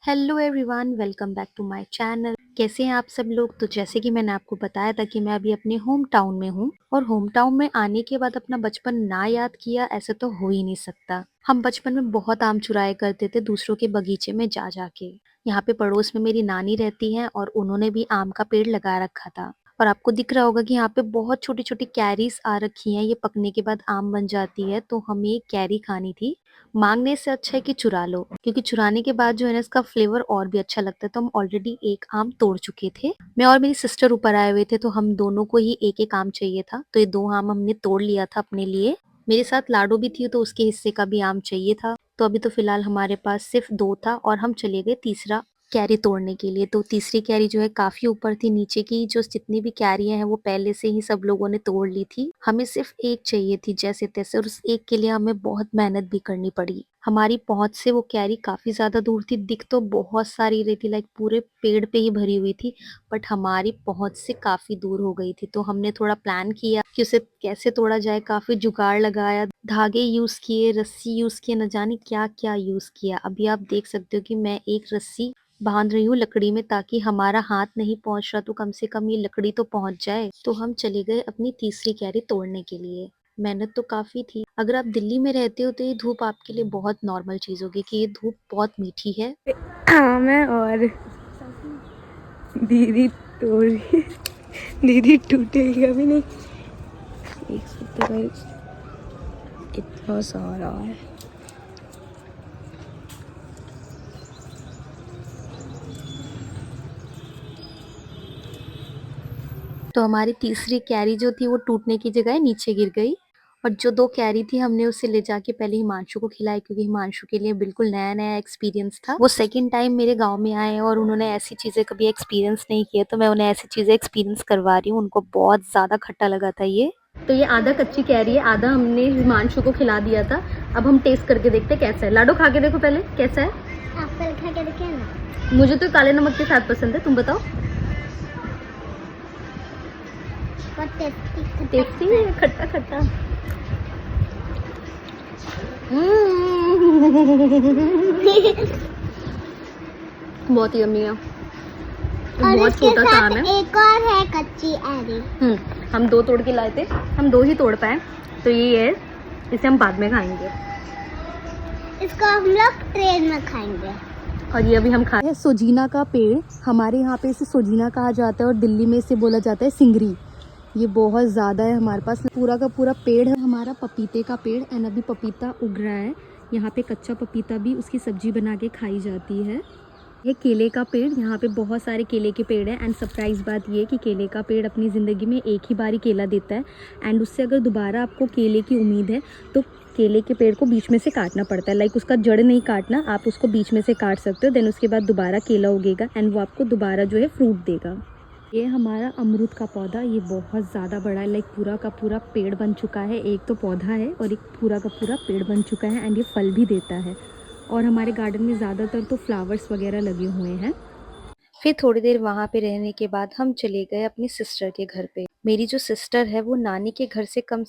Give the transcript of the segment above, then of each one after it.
Hello everyone, welcome back to my channel. कैसे हैं आप सब लोग। तो जैसे कि मैंने आपको बताया था कि मैं अभी अपने होम टाउन में हूँ और होम टाउन में आने के बाद अपना बचपन ना याद किया ऐसे तो हो ही नहीं सकता। हम बचपन में बहुत आम चुराया करते थे दूसरों के बगीचे में जा जाके। यहाँ पे पड़ोस में मेरी नानी रहती है और उन्होंने भी आम का पेड़ लगा रखा था। और आपको दिख रहा होगा कि यहाँ पे बहुत छोटी छोटी कैरीज आ रखी हैं, ये पकने के बाद आम बन जाती है। तो हमें एक कैरी खानी थी। मांगने से अच्छा है कि चुरा लो, क्योंकि चुराने के बाद जो है ना इसका फ्लेवर और भी अच्छा लगता है। तो हम ऑलरेडी एक आम तोड़ चुके थे। मैं और मेरी सिस्टर ऊपर आए हुए थे, तो हम दोनों को ही एक एक आम चाहिए था। तो ये दो आम हमने तोड़ लिया था अपने लिए। मेरे साथ लाडो भी थी, तो उसके हिस्से का भी आम चाहिए था। तो अभी तो फिलहाल हमारे पास सिर्फ दो था और हम चले गए तीसरा कैरी तोड़ने के लिए। तो तीसरी कैरी जो है काफी ऊपर थी, नीचे की जो जितनी भी कैरियां हैं वो पहले से ही सब लोगों ने तोड़ ली थी। हमें सिर्फ एक चाहिए थी जैसे तैसे, और उस एक के लिए हमें बहुत मेहनत भी करनी पड़ी। हमारी पहुंच से वो कैरी काफी ज्यादा दूर थी। दिख तो बहुत सारी रही थी, लाइक पूरे पेड़ पे ही भरी हुई थी, बट हमारी पहुंच से काफी दूर हो गई थी। तो हमने थोड़ा प्लान किया कि उसे कैसे तोड़ा जाए। काफी जुगाड़ लगाया, धागे यूज किए, रस्सी यूज किए, न जाने क्या क्या यूज किया। अभी आप देख सकते हो कि मैं एक रस्सी बांध रही हूँ लकड़ी में, ताकि हमारा हाथ नहीं पहुंच रहा तो कम से कम ये लकड़ी तो पहुंच जाए। तो हम चले गए अपनी तीसरी कैरी तोड़ने के लिए। मेहनत तो काफी थी। अगर आप दिल्ली में रहते हो तो ये धूप आपके लिए बहुत नॉर्मल चीज होगी कि ये धूप बहुत मीठी है। आम है और दीदी तोड़ रही है। दीदी टूटेगी अभी नहीं। देख सकते हो गाइस, इतना सारा है। तो हमारी तीसरी कैरी जो थी वो टूटने की जगह नीचे गिर गई। और जो दो कैरी थी हमने उसे ले जाके पहले हिमांशु को खिलाई, क्योंकि हिमांशु के लिए बिल्कुल नया नया एक्सपीरियंस था। वो सेकंड टाइम मेरे गांव में आए और उन्होंने ऐसी चीजें कभी एक्सपीरियंस नहीं किया, तो मैं उन्हें ऐसी चीजें एक्सपीरियंस करवा रही हूँ। उनको बहुत ज्यादा खट्टा लगा था ये। तो ये आधा कच्ची कैरी है, आधा हमने हिमांशु को खिला दिया था। अब हम टेस्ट करके देखते कैसा है। लाडो खा के देखो पहले कैसा है। आप पहले खा के देखिए ना। मुझे तो काले नमक के साथ पसंद है, तुम बताओ। बहुत टेस्टी टेस्टी है, खट्टा खट्टा। बहुत यम्मी है। और बहुत इसके छोटा सा आम साथ है। एक और है कच्ची एरी। हम दो तोड़ के लाए थे, हम दो ही तोड़ पाए। तो ये है, इसे हम बाद में खाएंगे। इसको हम लोग ट्रेन में खाएंगे। और ये अभी हम खा सोजीना का पेड़। हमारे यहाँ पे इसे सोजीना कहा जाता है और दिल्ली में इसे बोला जाता है सिंगरी। ये बहुत ज़्यादा है हमारे पास, पूरा का पूरा पेड़ है हमारा पपीते का पेड़। एंड अभी पपीता उग रहा है यहाँ पे। कच्चा पपीता भी उसकी सब्जी बना के खाई जाती है। ये केले का पेड़, यहाँ पे बहुत सारे केले के पेड़ हैं। एंड सरप्राइज बात ये कि केले का पेड़ अपनी ज़िंदगी में एक ही बारी केला देता है। एंड उससे अगर दोबारा आपको केले की उम्मीद है तो केले के पेड़ को बीच में से काटना पड़ता है। लाइक उसका जड़ नहीं काटना, आप उसको बीच में से काट सकते हो। देन उसके बाद दोबारा केला उगेगा एंड वो आपको दोबारा जो है फ्रूट देगा। ये हमारा अमरूद का पौधा, ये बहुत ज़्यादा बड़ा है। लाइक पूरा का पूरा पेड़ बन चुका है। एक तो पौधा है और एक पूरा का पूरा पेड़ बन चुका है। एंड ये फल भी देता है। और हमारे गार्डन में ज़्यादातर तो फ्लावर्स वगैरह लगे हुए हैं। फिर थोड़ी देर वहाँ पे रहने के बाद हम चले गए अपनी सिस्टर के घर पे। मेरी जो सिस्टर है वो नानी के घर से कम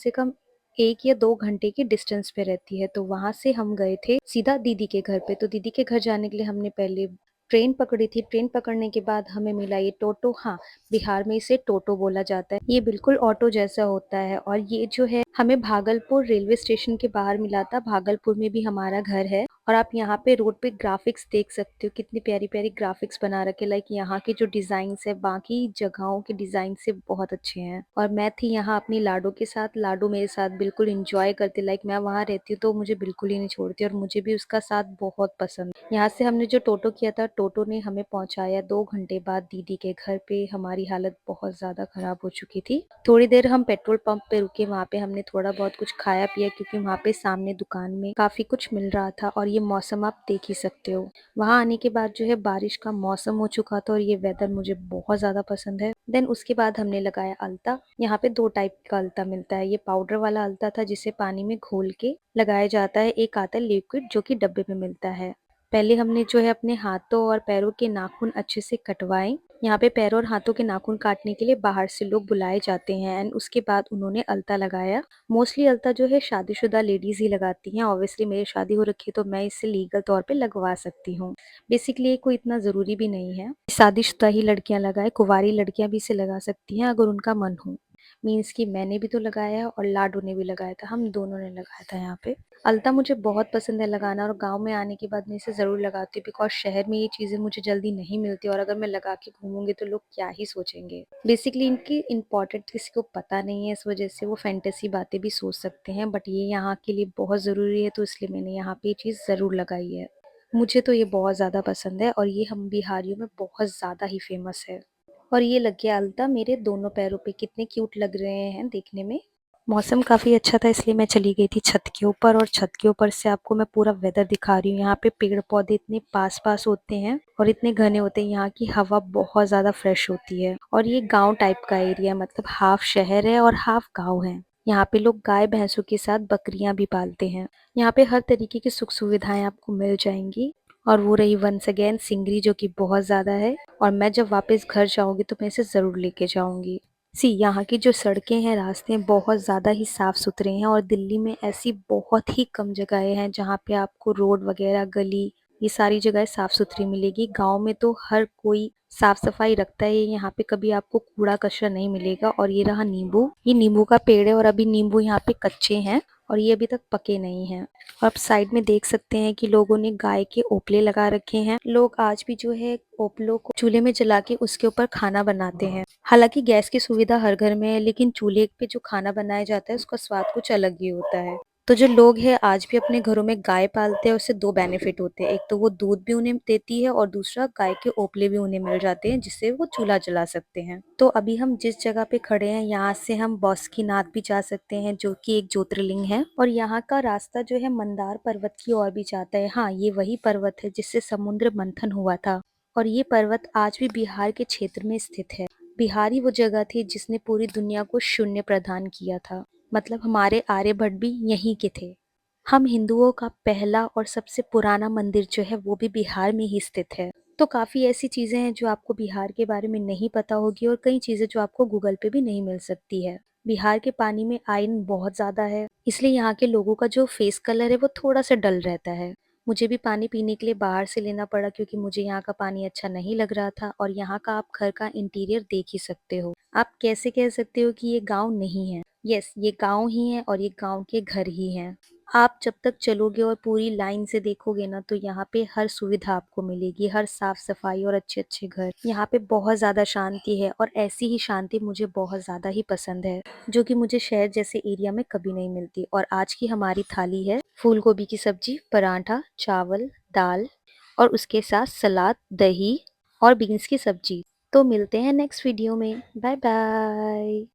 1 या 2 घंटे की डिस्टेंस पे रहती है। तो वहां से हम गए थे सीधा दीदी के घर पे। तो दीदी के घर जाने के लिए हमने पहले ट्रेन पकड़ी थी। ट्रेन पकड़ने के बाद हमें मिला ये टोटो। हाँ, बिहार में इसे टोटो बोला जाता है। ये बिल्कुल ऑटो जैसा होता है। और ये जो है हमें भागलपुर रेलवे स्टेशन के बाहर मिला था। भागलपुर में भी हमारा घर है। और आप यहाँ पे रोड पे ग्राफिक्स देख सकते हो, कितनी प्यारी प्यारी ग्राफिक्स बना रखे। लाइक यहाँ के जो डिजाइन है बाकी जगहों के डिजाइन से बहुत अच्छे हैं। और मैं थी यहाँ अपनी लाडो के साथ। लाडो मेरे साथ बिल्कुल इंजॉय करती। लाइक मैं वहाँ रहती हूँ तो मुझे बिल्कुल ही नहीं छोड़ती और मुझे भी उसका साथ बहुत पसंद। यहाँ से हमने जो टोटो किया था, टोटो ने हमें पहुंचाया 2 घंटे बाद दीदी के घर पे। हमारी हालत बहुत ज्यादा खराब हो चुकी थी। थोड़ी देर हम पेट्रोल पंप पे रुके, वहाँ पे हमने थोड़ा बहुत कुछ खाया पिया, क्योंकि वहाँ पे सामने दुकान में काफी कुछ मिल रहा था। और ये मौसम आप देख ही सकते हो। वहाँ आने के बाद जो है बारिश का मौसम हो चुका था और ये वेदर मुझे बहुत ज्यादा पसंद है। देन उसके बाद हमने लगाया अलता। यहाँ पे 2 टाइप का अलता मिलता है। ये पाउडर वाला अलता था जिसे पानी में घोल के लगाया जाता है। एक आता है लिक्विड जो कि डब्बे में मिलता है। पहले हमने जो है अपने हाथों और पैरों के नाखून अच्छे से कटवाए। यहाँ पे पैरों और हाथों के नाखून काटने के लिए बाहर से लोग बुलाए जाते हैं एंड उसके बाद उन्होंने अलता लगाया। मोस्टली अलता जो है शादीशुदा लेडीज ही लगाती हैं। ऑब्वियसली मेरी शादी हो रखी है तो मैं इसे लीगल तौर पे लगवा सकती हूँ। बेसिकली ये कोई इतना ज़रूरी भी नहीं है शादीशुदा ही लड़कियां लगाए, कुंवारी लड़कियां भी इसे लगा सकती हैं अगर उनका मन हो। मीन्स कि मैंने भी तो लगाया है और लाडो ने भी लगाया था, हम दोनों ने लगाया था यहाँ पे। अलता मुझे बहुत पसंद है लगाना और गांव में आने के बाद मैं इसे ज़रूर लगाती हूँ बिकॉज शहर में ये चीज़ें मुझे जल्दी नहीं मिलती और अगर मैं लगा के घूमूंगी तो लोग क्या ही सोचेंगे। बेसिकली इनकी इम्पोर्टेंट किसी को पता नहीं है, इस वजह से वो फैंटेसी बातें भी सोच सकते हैं, बट ये यहाँ के लिए बहुत ज़रूरी है तो इसलिए मैंने यहाँ पे ये चीज़ ज़रूर लगाई है। मुझे तो ये बहुत ज़्यादा पसंद है और ये हम बिहारियों में बहुत ज़्यादा ही फेमस है। और ये लग गया अलता मेरे दोनों पैरों पे, कितने क्यूट लग रहे हैं देखने में। मौसम काफ़ी अच्छा था इसलिए मैं चली गई थी छत के ऊपर और छत के ऊपर से आपको मैं पूरा वेदर दिखा रही हूँ। यहाँ पे पेड़ पौधे इतने पास पास होते हैं और इतने घने होते हैं, यहाँ की हवा बहुत ज़्यादा फ्रेश होती है। और ये गांव टाइप का एरिया, मतलब हाफ शहर है और हाफ गांव है। यहाँ पे लोग गाय भैंसों के साथ बकरियां भी पालते हैं। यहाँ पे हर तरीके की सुख सुविधाएं आपको मिल जाएंगी। और वो रही वंस अगेन सिंगरी जो कि बहुत ज़्यादा है और मैं जब वापस घर जाऊंगी तो मैं इसे ज़रूर लेके जाऊंगी। यहाँ की जो सड़कें हैं, रास्ते हैं, बहुत ज़्यादा ही साफ़ सुथरे हैं और दिल्ली में ऐसी बहुत ही कम जगहें हैं जहाँ पे आपको रोड वगैरह, गली, ये सारी जगह साफ़ सुथरी मिलेगी। गांव में तो हर कोई साफ सफाई रखता है, यहाँ पे कभी आपको कूड़ा कचरा नहीं मिलेगा। और ये रहा नींबू, ये नींबू का पेड़ है और अभी नींबू यहाँ पे कच्चे हैं और ये अभी तक पके नहीं हैं। और आप साइड में देख सकते हैं कि लोगों ने गाय के ओपले लगा रखे हैं। लोग आज भी जो है ओपलों को चूल्हे में जला के उसके ऊपर खाना बनाते हैं। हालांकि गैस की सुविधा हर घर में है लेकिन चूल्हे पे जो खाना बनाया जाता है उसका स्वाद कुछ अलग ही होता है। तो जो लोग हैं आज भी अपने घरों में गाय पालते हैं, उससे दो बेनिफिट होते हैं। एक तो वो दूध भी उन्हें देती है और दूसरा गाय के ओपले भी उन्हें मिल जाते हैं जिससे वो चूल्हा जला सकते हैं। तो अभी हम जिस जगह पे खड़े हैं यहाँ से हम बासुकीनाथ भी जा सकते हैं जो कि एक ज्योतिर्लिंग है। और यहाँ का रास्ता जो है मंदार पर्वत की ओर भी जाता है। हाँ, ये वही पर्वत है जिससे समुद्र मंथन हुआ था और ये पर्वत आज भी बिहार के क्षेत्र में स्थित है। बिहार ही वो जगह थी जिसने पूरी दुनिया को शून्य प्रदान किया था। मतलब हमारे आर्यभट्ट भी यहीं के थे। हम हिंदुओं का पहला और सबसे पुराना मंदिर जो है वो भी बिहार में ही स्थित है। तो काफ़ी ऐसी चीज़ें हैं जो आपको बिहार के बारे में नहीं पता होगी और कई चीज़ें जो आपको गूगल पे भी नहीं मिल सकती है। बिहार के पानी में आयरन बहुत ज़्यादा है, इसलिए यहाँ के लोगों का जो फेस कलर है वो थोड़ा सा डल रहता है। मुझे भी पानी पीने के लिए बाहर से लेना पड़ा क्योंकि मुझे यहाँ का पानी अच्छा नहीं लग रहा था। और यहाँ का आप घर का इंटीरियर देख ही सकते हो। आप कैसे कह सकते हो कि ये गांव नहीं है? यस, ये गांव ही है और ये गांव के घर ही हैं। आप जब तक चलोगे और पूरी लाइन से देखोगे ना तो यहाँ पे हर सुविधा आपको मिलेगी, हर साफ सफाई और अच्छे अच्छे घर। यहाँ पे बहुत ज़्यादा शांति है और ऐसी ही शांति मुझे बहुत ज़्यादा ही पसंद है जो कि मुझे शहर जैसे एरिया में कभी नहीं मिलती। और आज की हमारी थाली है फूल गोभी की सब्जी, पराठा, चावल, दाल और उसके साथ सलाद, दही और बीन्स की सब्जी। तो मिलते हैं नेक्स्ट वीडियो में। Bye bye.